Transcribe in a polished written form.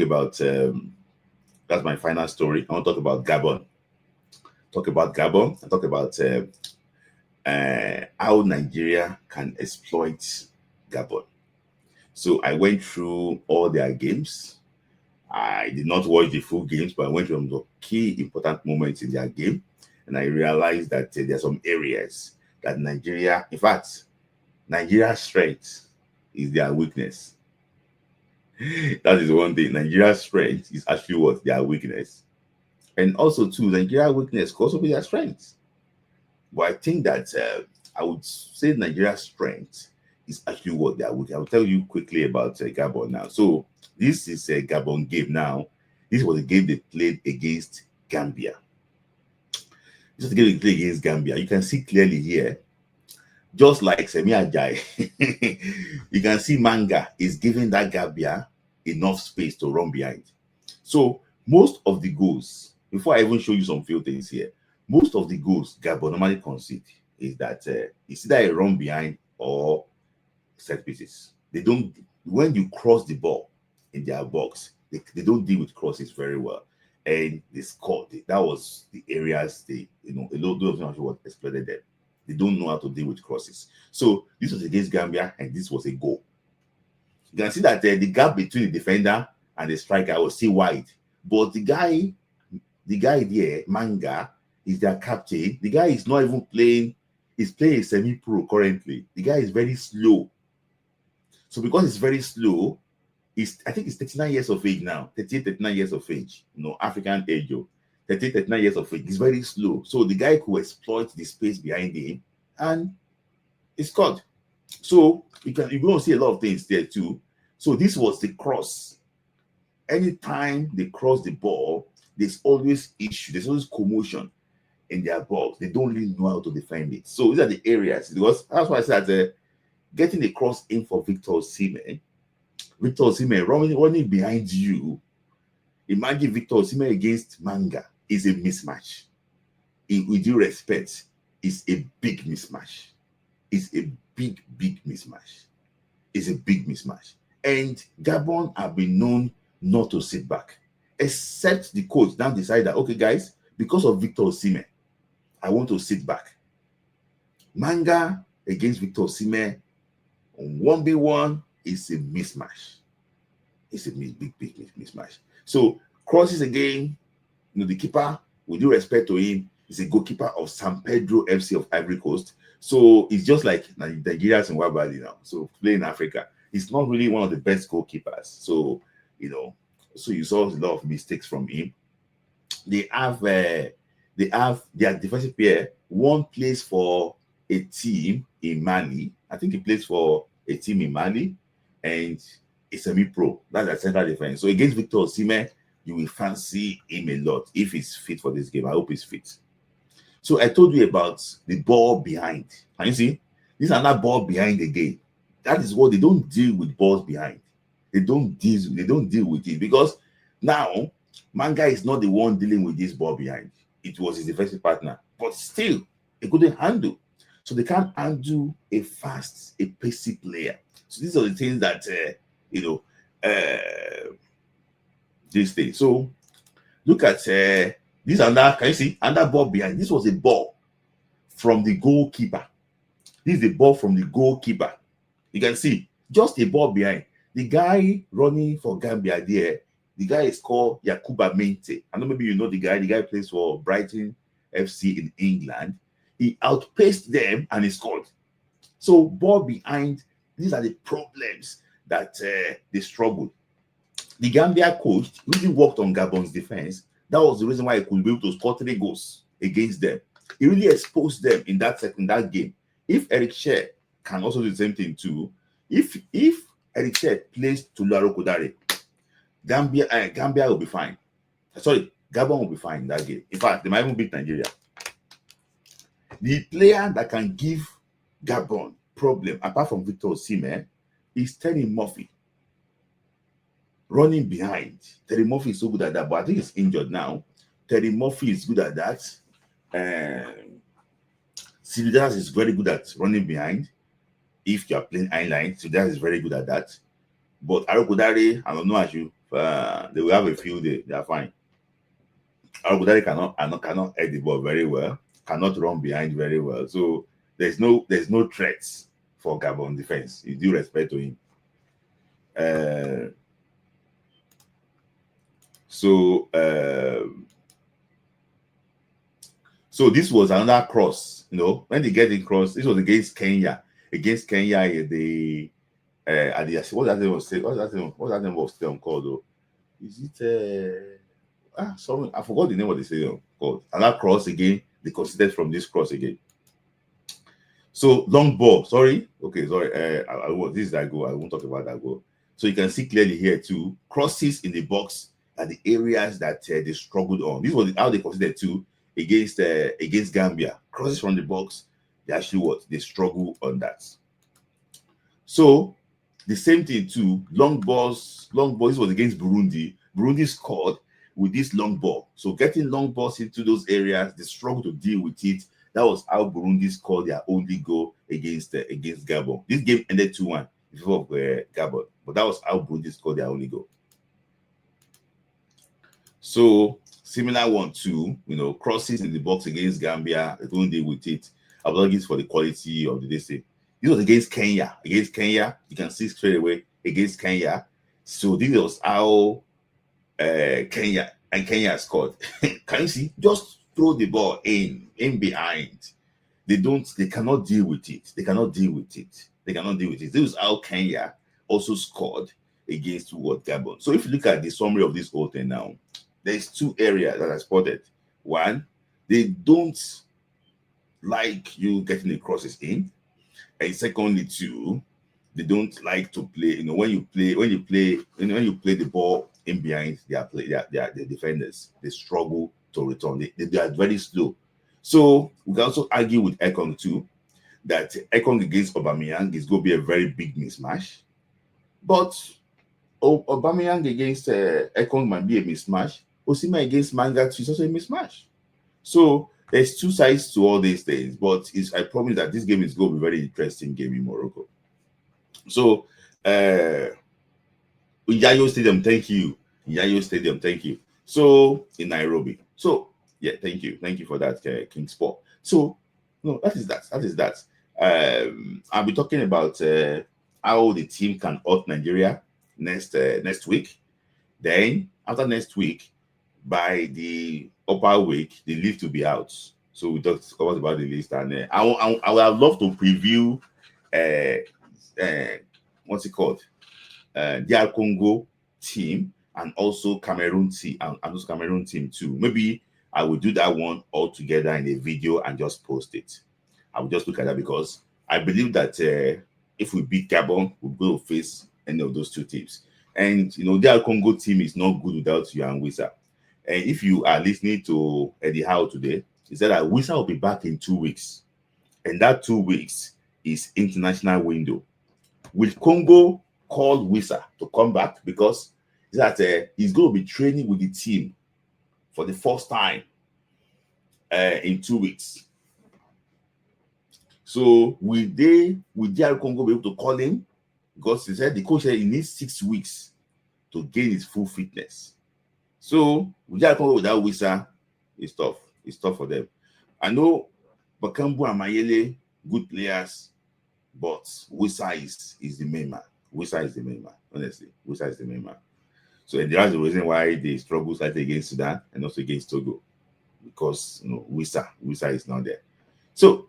about that's my final story. I want to talk about Gabon. Talk about Gabon and talk about how Nigeria can exploit Gabon. So I went through all their games. I did not watch the full games, but I went through the key important moments in their game, and I realized that there are some areas that Nigeria, in fact, Nigeria's strength is their weakness. That is one thing. Nigeria's strength is actually what their weakness, and also too, Nigeria's weakness could also be their strength. But I think that I would say Nigeria's strength is actually what they are weak. I will tell you quickly about Gabon now. So this is a Gabon game now. This was a game they played against Gambia. This was a game they played against Gambia. You can see clearly here, just like Semi Ajay, you can see Manga is giving that Gambia enough space to run behind. So most of the goals, before I even show you some few things here, most of the goals Gabon normally concede is that it's either a run behind or set pieces. They don't, when you cross the ball in their box, they don't deal with crosses very well. And they scored. That was the areas they, a lot of them what exploited them. They don't know how to deal with crosses. So this was against Gambia, and this was a goal. You can see that the gap between the defender and the striker was still wide. But the guy there, Manga, is their captain. The guy is not even playing, he's playing a semi-pro currently. The guy is very slow. So because he's very slow, I think he's 39 years of age now, 38, 39 years of age, African age, 38, 39 years of age. He's very slow. So the guy could exploit the space behind him and he scored. So you don't see a lot of things there too. So this was the cross. Anytime they cross the ball, there's always issue, there's always commotion in their box. They don't really know how to defend it. So these are the areas. Because that's why I said getting the cross in for Victor Osimhen running behind you. Imagine Victor Osimhen against Manga is a mismatch. With due respect, it's a big mismatch. It's a big mismatch. It's a big mismatch. And Gabon have been known not to sit back, except the coach now decided that, okay, guys, because of Victor Osimhen, I want to sit back. Manga against Victor Osimhen on 1v1 is a mismatch. It's a big mismatch. So crosses again, the keeper, with due respect to him, is a goalkeeper of San Pedro FC of Ivory Coast. So it's just like Nigeria's in Wabali now. So play in Africa. He's not really one of the best goalkeepers. So, so you saw a lot of mistakes from him. They have their defensive player. One plays for a team in Mali. I think he plays for a team in Mali, and it's semi-pro. That's a central defense. So against Victor Osimhen, you will fancy him a lot if he's fit for this game. I hope he's fit. So I told you about the ball behind. Can you see? This is another ball behind again. That is what they don't deal with balls behind. They don't deal with it because now Manga is not the one dealing with this ball behind. It was his defensive partner, but still they couldn't handle. So they can't handle a fast, a pacey player. So these are the things that this thing. So look at this under. Can you see under ball behind? This was a ball from the goalkeeper. This is the ball from the goalkeeper. You can see just a ball behind. The guy running for Gambia there, the guy is called Yakuba Mente. I know maybe you know the guy. The guy plays for Brighton FC in England. He outpaced them and he scored. So ball behind, these are the problems that they struggled. The Gambia coach really worked on Gabon's defense. That was the reason why he could be able to score 3 goals against them. He really exposed them in that game. If Eric Chille can also do the same thing too, if Eric Chille plays to Kodare, Gambia will be fine. Sorry, Gabon will be fine in that game. In fact, they might even beat Nigeria. The player that can give Gabon problem, apart from Victor Osimhen, is Terry Murphy. Running behind. Terry Murphy is so good at that, but I think he's injured now. Terry Murphy is good at that. Sididas is very good at running behind. If you are playing line, Sididas is very good at that. But Arokodare, I don't know as you They will have a field day. They are fine. Al cannot head the ball very well, cannot run behind very well. So there's no threats for Gabon defense. You due respect to him. Uh, so so this was another cross. When they get in cross, this was against Kenya. Against Kenya in the at the what that name was what that name was called though? Is it sorry, I forgot the name of the stadium called. Another cross again. They considered from this cross again. So long ball. Sorry. Okay, sorry. This is that goal. I won't talk about that goal. So you can see clearly here too. Crosses in the box are the areas that they struggled on. This was how they considered too against Gambia. Crosses from the box. They actually they struggle on that. So the same thing too. Long balls. This was against Burundi. Burundi scored with this long ball. So getting long balls into those areas, they struggle to deal with it. That was how Burundi scored their only goal against Gabon. This game ended 2-1 in favor of Gabon, but that was how Burundi scored their only goal. So similar one too, crosses in the box against Gambia, they don't deal with it. Apologies for the quality of the day. This was against Kenya. Against Kenya, you can see straight away against Kenya. So this was how Kenya scored. Can you see? Just throw the ball in behind. They cannot deal with it. They cannot deal with it. This is how Kenya also scored against Gabon. So if you look at the summary of this whole thing now, there's two areas that I spotted. One, they don't like you getting the crosses in. And secondly, two, they don't like to play. When you play the ball in behind their defenders, they struggle to return. They are very slow. So we can also argue with Ekong too that Ekong against Aubameyang is going to be a very big mismatch. But Aubameyang against Ekong might be a mismatch. Osimhen against Manga is also a mismatch. So there's two sides to all these things. But I promise that this game is going to be a very interesting game in Morocco. So Yayo Stadium, thank you. Yayo Stadium, thank you. So in Nairobi. So yeah, thank you for that, King Sport. So that is that. I'll be talking about how the team can out Nigeria next week. Then after next week, by the upper week, the list will be out. So we talked about the list, and I would love to preview what's it called? DR Congo team and also Cameroon team and also Cameroon team too. Maybe I will do that one all together in a video and just post it. I will just look at that because I believe that if we beat Gabon, we'll go face any of those two teams. And DR Congo team is not good without you and Wisa. And if you are listening to Eddie Howe today, he said that Wisa will be back in 2 weeks. And that 2 weeks is international window. Will Congo call Wisa to come back because he's going to be training with the team for the first time in 2 weeks. So will DR Congo be able to call him? Because he said the coach said he needs 6 weeks to gain his full fitness. So with DR Congo without Wisa, it's tough. It's tough for them. I know Bakambu and Mayele, good players, but Wisa is the main man. Wisa is the main man. Honestly, Wisa is the main man. So that's the reason why they struggle slightly against Sudan and also against Togo, because Wisa is not there. So